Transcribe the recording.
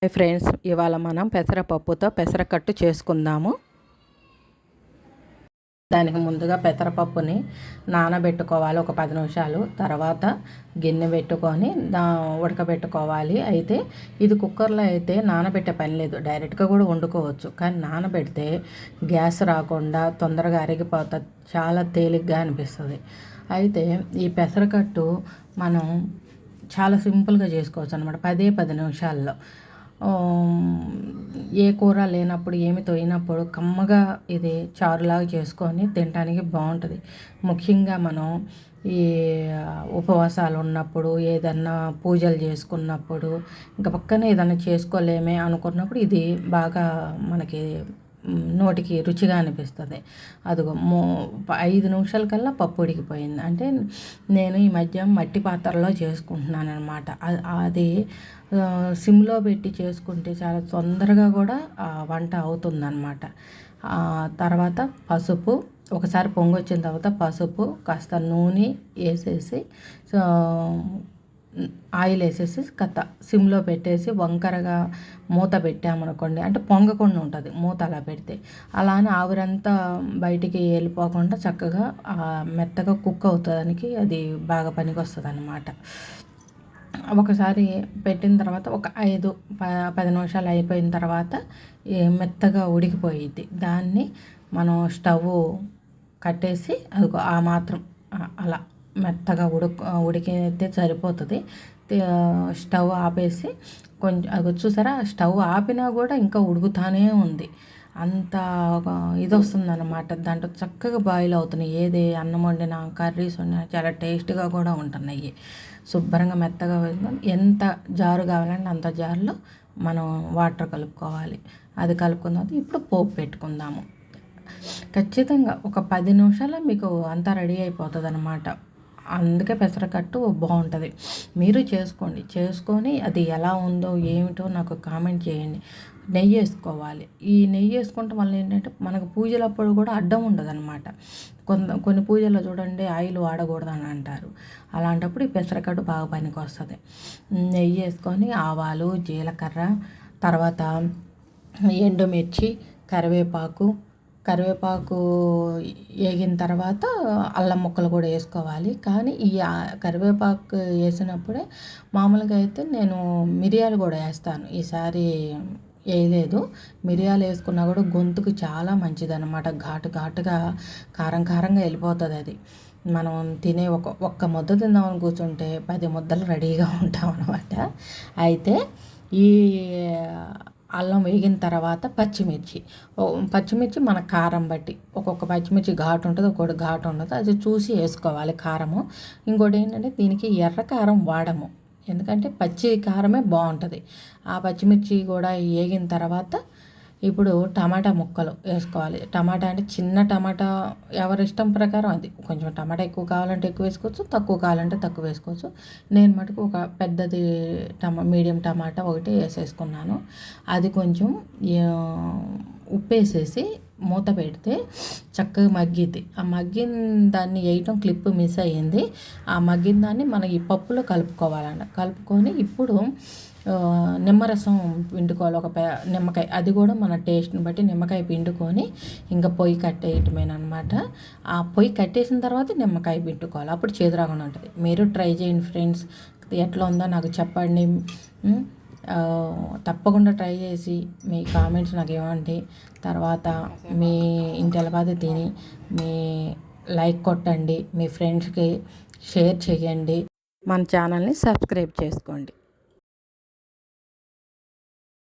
Hi friends, ఇవాళ మనం పెసరపప్పుతో పెసరకట్టు చేసుకుందాము. దానికి ముందుగా పెసరపప్పుని నానబెట్టుకోవాలి ఒక 10 నిమిషాలు. తర్వాత గిన్నె పెట్టుకొని ఉడకబెట్టుకోవాలి. అయితే ఇది కుక్కర్లో అయితే నానబెట్టే పని లేదు, డైరెక్ట్గా కూడా వండుకోవచ్చు. కానీ నానబెడితే గ్యాస్ రాకుండా తొందరగా అరిగిపోతుంది, చాలా తేలిగ్గా అనిపిస్తుంది. అయితే ఈ పెసరకట్టు మనం చాలా సింపుల్గా చేసుకోవచ్చు అనమాట, 10 నిమిషాల్లో. ఏ కూర లేనప్పుడు, ఏమి తోయినప్పుడు కమ్మగా ఇది చారులాగా చేసుకొని తినడానికి బాగుంటుంది. ముఖ్యంగా మనం ఈ ఉపవాసాలు ఉన్నప్పుడు, ఏదన్నా పూజలు చేసుకున్నప్పుడు, ఇంకా పక్కనే ఏదైనా చేసుకోలేమే అనుకున్నప్పుడు ఇది బాగా మనకి నోటికి రుచిగా అనిపిస్తుంది. అదిగో 5 నిమిషాల కల్లా పప్పు ఉడికిపోయింది. అంటే నేను ఈ మధ్య మట్టి పాత్రలో చేసుకుంటున్నాను అనమాట. అది సిమ్లో పెట్టి చేసుకుంటే చాలా తొందరగా కూడా వంట అవుతుందన్నమాట. తర్వాత పసుపు, ఒకసారి పొంగొచ్చిన తర్వాత పసుపు, కాస్త నూనె వేసేసి, ఆయిల్ వేసేసి సిమ్లో పెట్టేసి వంకరగా మూత పెట్టామనుకోండి, అంటే పొంగకుండా ఉంటుంది మూత అలా పెడితే. అలానే ఆవిరంతా బయటికి వెళ్ళిపోకుండా చక్కగా మెత్తగా కుక్ అవుతానికి అది బాగా పనికి వస్తుంది అన్నమాట. ఒకసారి పెట్టిన తర్వాత ఒక 5-10 నిమిషాలు అయిపోయిన తర్వాత మెత్తగా ఉడికిపోయిద్ది. దాన్ని మనం స్టవ్ కట్టేసి అది ఆ మాత్రం అలా మెత్తగా ఉడికితే సరిపోతుంది. స్టవ్ ఆపేసి కొంచెం అది చూసారా, స్టవ్ ఆపినా కూడా ఇంకా ఉడుకుతానే ఉంది. అంత ఇది వస్తుందన్నమాట. దాంట్లో చక్కగా బాయిల్ అవుతున్నాయి. ఏది అన్నం వండినా, కర్రీస్ వండినా చాలా టేస్ట్గా కూడా ఉంటున్నాయి. శుభ్రంగా మెత్తగా ఎంత జారు కావాలంటే అంత జారులో మనం వాటర్ కలుపుకోవాలి. అది కలుపుకున్న తర్వాత ఇప్పుడు పోపు పెట్టుకుందాము. ఖచ్చితంగా ఒక 10 నిమిషాల్లో మీకు అంతా రెడీ అయిపోతుంది అన్నమాట. అందుకే పెసరకట్టు బాగుంటుంది. మీరు చేసుకొని అది ఎలా ఉందో ఏమిటో నాకు కామెంట్ చేయండి. నెయ్యి వేసుకోవాలి. ఈ నెయ్యి వేసుకుంటే మళ్ళీ ఏంటంటే మనకు పూజలప్పుడు కూడా అడ్డం ఉండదు అనమాట. కొన్ని పూజల్లో చూడండి ఆయిల్ వాడకూడదని అంటారు. అలాంటప్పుడు ఈ పెసరకట్టు బాగా పనికి వస్తుంది. నెయ్యి వేసుకొని ఆవాలు, జీలకర్ర, తర్వాత ఎండుమిర్చి, కరివేపాకు వేగిన తర్వాత అల్లం ముక్కలు కూడా వేసుకోవాలి. కానీ ఈ కరివేపాకు వేసినప్పుడే మామూలుగా అయితే నేను మిరియాలు కూడా వేస్తాను. ఈసారి వేయలేదు. మిరియాలు వేసుకున్నా కూడా గొంతుకు చాలా మంచిదన్నమాట. ఘాటుగా కారంగా వెళ్ళిపోతుంది అది. మనం తినే ఒక్క ముద్ద తిందామని కూర్చుంటే 10 ముద్దలు రెడీగా ఉంటాం అన్నమాట. అయితే ఈ అల్లం వేగిన తర్వాత పచ్చిమిర్చి మన కారం బట్టి, ఒక్కొక్క పచ్చిమిర్చి ఘాటు ఉంటుంది, ఒక్కొక్కటి ఘాటు ఉండదు. అది చూసి వేసుకోవాలి కారము. ఇంకోటి ఏంటంటే దీనికి ఎర్ర కారం వాడము, ఎందుకంటే పచ్చి కారమే బాగుంటుంది. ఆ పచ్చిమిర్చి కూడా వేగిన తర్వాత ఇప్పుడు టమాటా ముక్కలు వేసుకోవాలి. టమాటా అంటే చిన్న టమాటా, ఎవరి ఇష్టం ప్రకారం అది. కొంచెం టమాటా ఎక్కువ కావాలంటే ఎక్కువ వేసుకోవచ్చు, తక్కువ కావాలంటే తక్కువ వేసుకోవచ్చు. నేను మటుకు ఒక పెద్దది మీడియం టమాటా ఒకటి వేసేసుకున్నాను. అది కొంచెం ఉప్పు వేసేసి మూత పెడితే చక్కగా మగ్గిద్ది. ఆ మగ్గిన దాన్ని వేయటం క్లిప్ మిస్ అయ్యింది. ఆ మగ్గిన దాన్ని మనం ఈ పప్పులో కలుపుకొని ఇప్పుడు నిమ్మరసం పిండుకోవాలి. ఒక నిమ్మకాయ, అది కూడా మన టేస్ట్ని బట్టి నిమ్మకాయ పిండుకొని ఇంకా పొయ్యి కట్టేయటమేనమాట. ఆ పొయ్యి కట్టేసిన తర్వాత నిమ్మకాయ పిండుకోవాలి, అప్పుడు చేదు రాకుండా ఉంటుంది. మీరు ట్రై చేయండి ఫ్రెండ్స్, ఎట్లా ఉందో నాకు చెప్పండి. తప్పకుండా ట్రై చేసి మీ కామెంట్స్ నాకు ఇవ్వండి. తర్వాత మీ ఇంటి తిని మీ లైక్ కొట్టండి, మీ ఫ్రెండ్స్కి షేర్ చేయండి, మన ఛానల్ని సబ్స్క్రైబ్ చేసుకోండి.